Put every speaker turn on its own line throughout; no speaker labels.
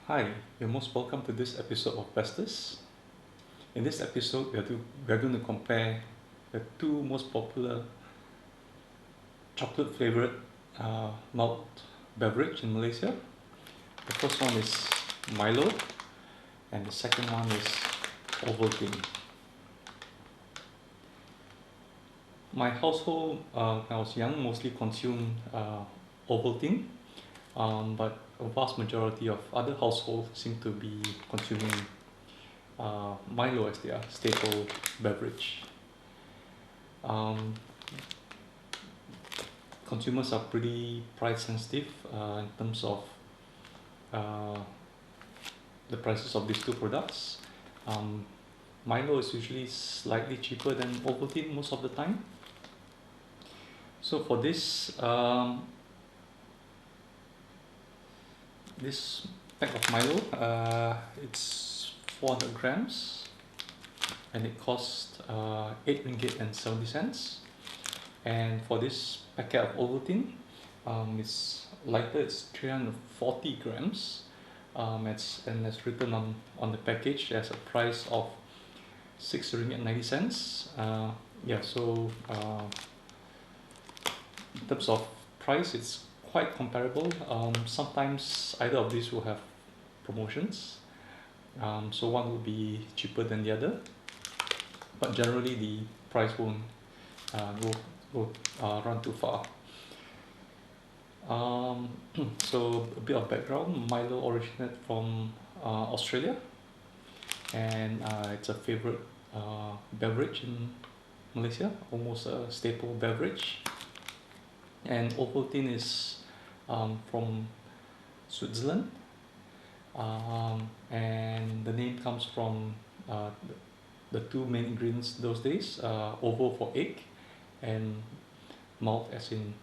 Hi, you're most welcome to this episode of Bestes. In this episode, we are going to compare the two most popular chocolate flavored malt beverage in Malaysia. The first one is Milo, and the second one is Ovaltine. My household, when I was young, mostly consumed Ovaltine, but a vast majority of other households seem to be consuming Milo as their staple beverage. Consumers are pretty price sensitive in terms of uh, the prices of these two products. Milo is usually slightly cheaper than Ovaltine most of the time. So for this pack of Milo, it's 400 grams and it costs 8 ringgit and 70 cents. And for this packet of Ovaltine, it's lighter, it's 340 grams. And it's written on the package as a price of 6 ringgit 90 cents. In terms of price, it's quite comparable. Sometimes either of these will have promotions, so one will be cheaper than the other, but generally the price won't run too far. So a bit of background: Milo originated from Australia, and it's a favorite beverage in Malaysia, almost a staple beverage. And Ovaltine is from Switzerland, and the name comes from the two main ingredients those days: ovo for egg, and malt as in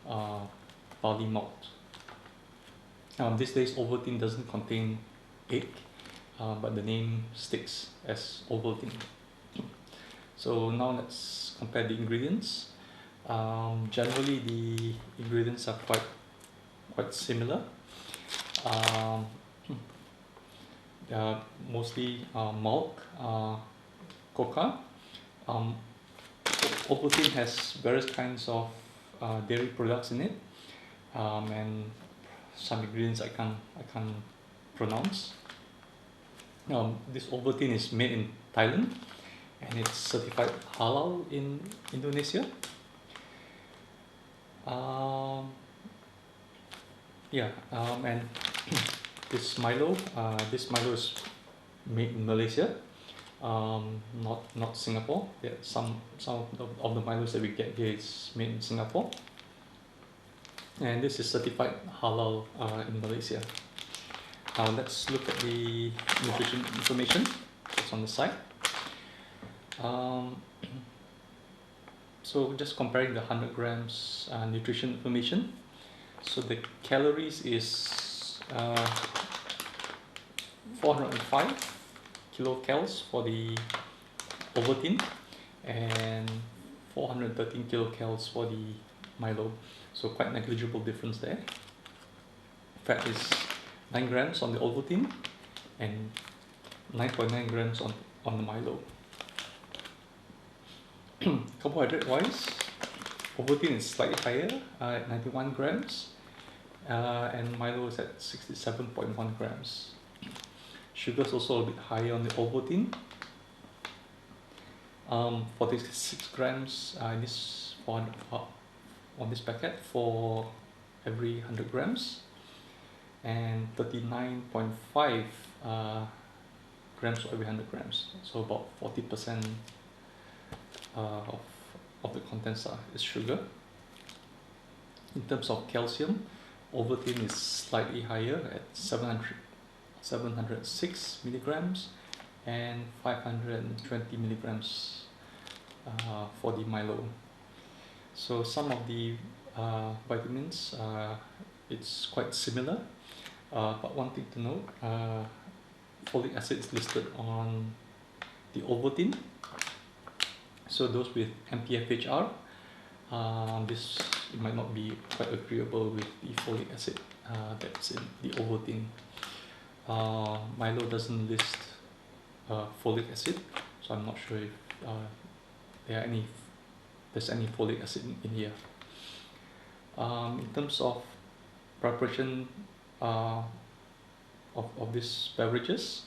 barley malt. These days, Ovaltine doesn't contain egg, but the name sticks as Ovaltine. So now let's compare the ingredients. Generally, the ingredients are quite similar. Um, Mostly milk, cocoa. Um, Ovaltine has various kinds of dairy products in it, and some ingredients I can't pronounce. This Ovaltine is made in Thailand, and it's certified halal in Indonesia. Um, and this Milo is made in Malaysia, not Singapore. Yeah, some of the Milos that we get here is made in Singapore, and this is certified halal in Malaysia. Let's look at the nutrition information that's on the side. So just comparing the 100 grams nutrition information. So the calories is 405 kilocalories for the Ovaltine and 413 kilocalories for the Milo. So quite negligible difference there. Fat is 9 grams on the Ovaltine and 9.9 grams on the Milo. Carbohydrate wise, Ovaltine is slightly higher at 91 grams, and Milo is at 67.1 grams. Sugar is also a bit higher on the Ovaltine. 46 grams on this packet for every 100 grams, and 39.5 grams for every 100 grams. So about 40% of the contents is sugar. In terms of calcium, Ovaltine is slightly higher at 706 milligrams and 520 milligrams for the Milo. So some of the vitamins, it's quite similar, but one thing to note, folic acid is listed on the Ovaltine. So those with MPFHR, it might not be quite agreeable with the folic acid that's in the Ovaltine. Milo doesn't list folic acid, so I'm not sure if there's any folic acid in here. In terms of preparation of these beverages,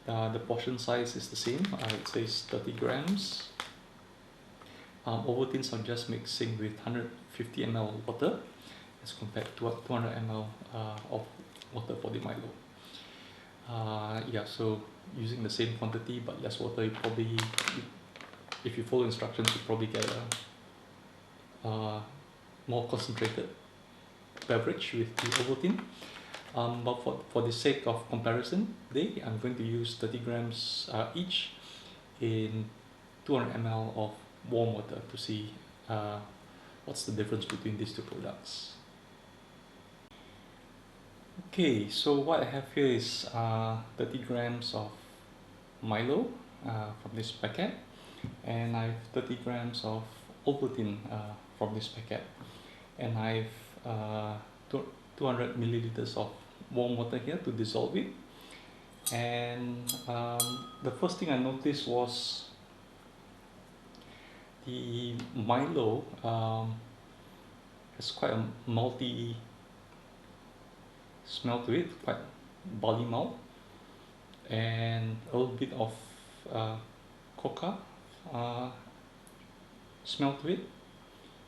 the portion size is the same. It says 30 grams. Ovaltines I'm just mixing with 150 ml water as compared to 200 ml of water for the Milo. Yeah, so using the same quantity but less water, if you follow instructions, you probably get a more concentrated beverage with the Ovaltine. But for the sake of comparison today, I'm going to use 30 grams each in 200 ml of warm water to see what's the difference between these two products. Okay, so what I have here is 30 grams of Milo from this packet, and I have 30 grams of Ovaltine from this packet, and I have 200 milliliters of warm water here to dissolve it. And the first thing I noticed was the Milo has quite a malty smell to it, quite barley malt, and a little bit of coca smell to it,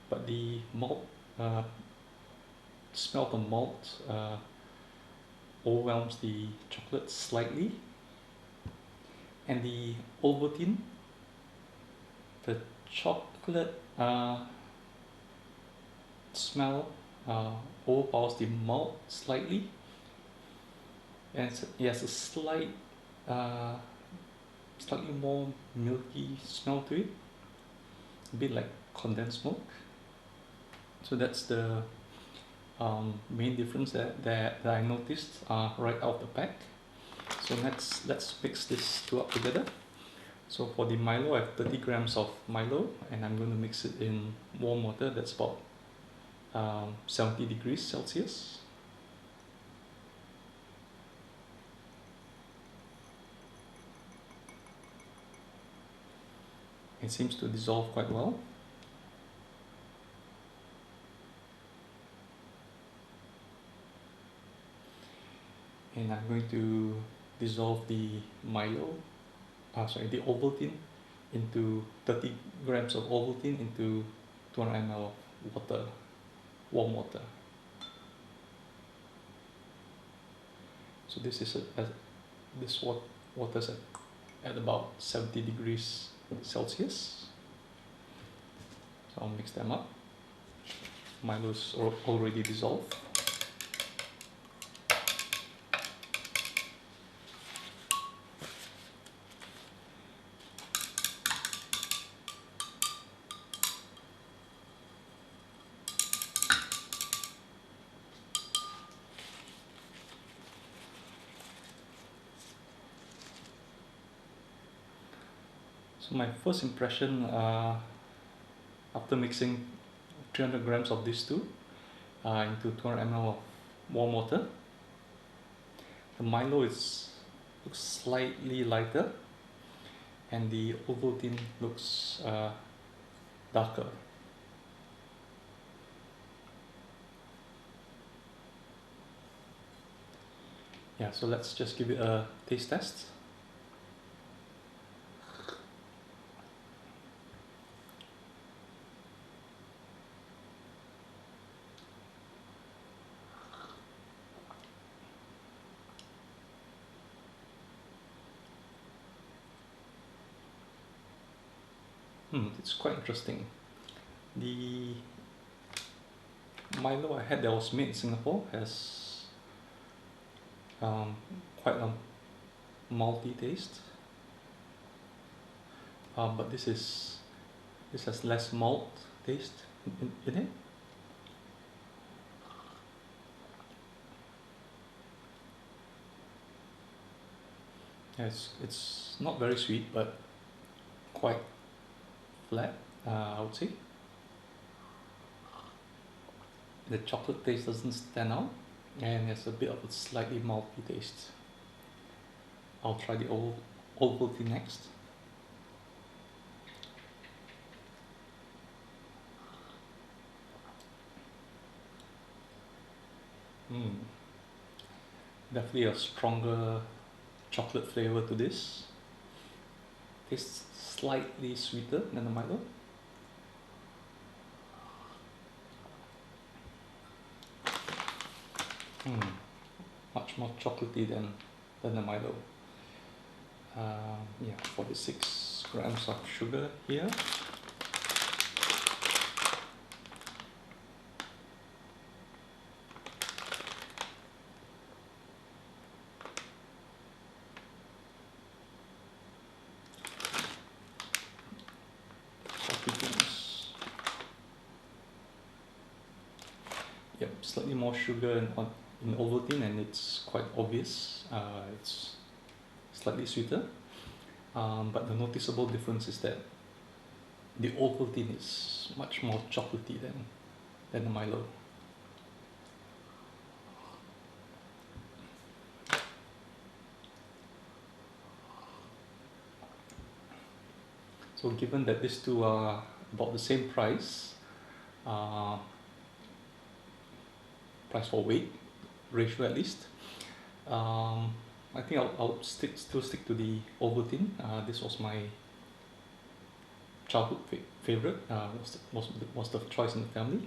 but the malt smell of malt overwhelms the chocolate slightly, and the Ovaltine, the chocolate smell overpowers the malt slightly, and it has a slightly more milky smell to it, a bit like condensed milk. So that's the main difference that I noticed right out of the pack. So let's mix this two up together. So for the Milo, I have 30 grams of Milo, and I'm going to mix it in warm water. That's about 70 degrees Celsius. It seems to dissolve quite well. And I'm going to dissolve the the Ovaltine into 30 grams of Ovaltine into 200 ml of water, warm water. So this is this water's at about 70 degrees Celsius. So I'll mix them up. Milo's already dissolved. So my first impression after mixing 300 grams of these two into 200 ml of warm water, the Milo looks slightly lighter, and the Ovaltine looks darker. Yeah, so let's just give it a taste test. It's quite interesting. The Milo I had that was made in Singapore has quite a malty taste, but this has less malt taste in it. Yeah, it's not very sweet, but quite flat, I would say. The chocolate taste doesn't stand out, and there's a bit of a slightly malty taste. I'll try the Ovaltine next. Definitely a stronger chocolate flavor to this. Tastes slightly sweeter than the Milo. Much more chocolatey than the Milo. Yeah, 46 grams of sugar here. Coffee beans. Yep, slightly more sugar in Ovaltine, and it's quite obvious. It's slightly sweeter. But the noticeable difference is that the Ovaltine is much more chocolatey than the Milo. So given that these two are about the same price, uh, price for weight ratio at least, I think I'll still stick to the Ovaltine. This was my childhood favorite. Was the choice in the family.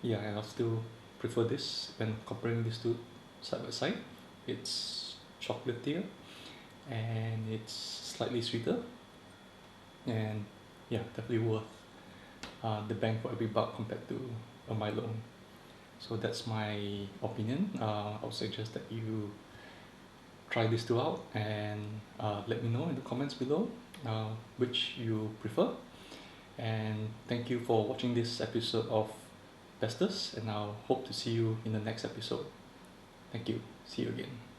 Yeah, and I'll still prefer this when comparing these two side by side. It's chocolatier and it's slightly sweeter, and yeah, definitely worth the bang for every buck compared to a Milo. So that's my opinion. I would suggest that you try these two out and let me know in the comments below which you prefer. And thank you for watching this episode of Bestus, and I'll hope to see you in the next episode. Thank you. See you again.